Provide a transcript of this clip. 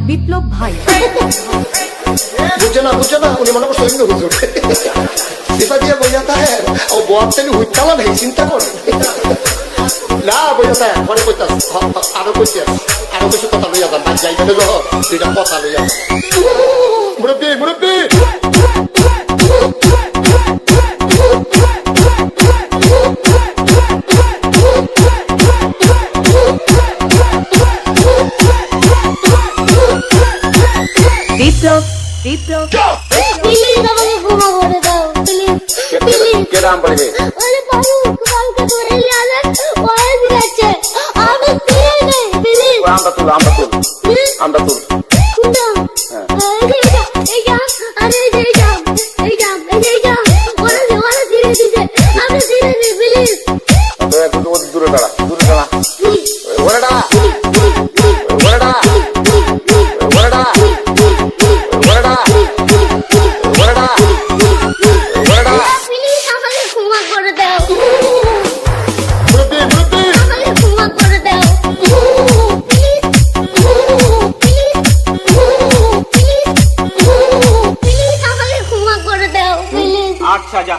বিপ্লব ভাই বুঝছে না উনি মনে করছে হুজুর এটা দিয়ে বোঝাতে হয় ও বয়ার থেকে হুইটালা নেই চিন্তা করে না বোঝাতে পরে কইতাস আরো কইছি আরো কিছু কথা লইয়া যান বাদ যাইতে দেব দুইটা কথা লইয়া যান মুরব্বী বিপ্লব প্লিজ আমাকে ক্ষমা করে দাও প্লিজ কেরাম পড়বে ওরে বাবু কালকে ধরে নিয়ে আসেন ওরে দিয়েছে আমি দিয়ে নেই প্লিজ আমরা তুল এই যা আরে এই যা ওরে ধীরে দিতে আমি ধীরে নেই প্লিজ দূরে দাঁড়া ওরে দাঁড়া আচ্ছা যা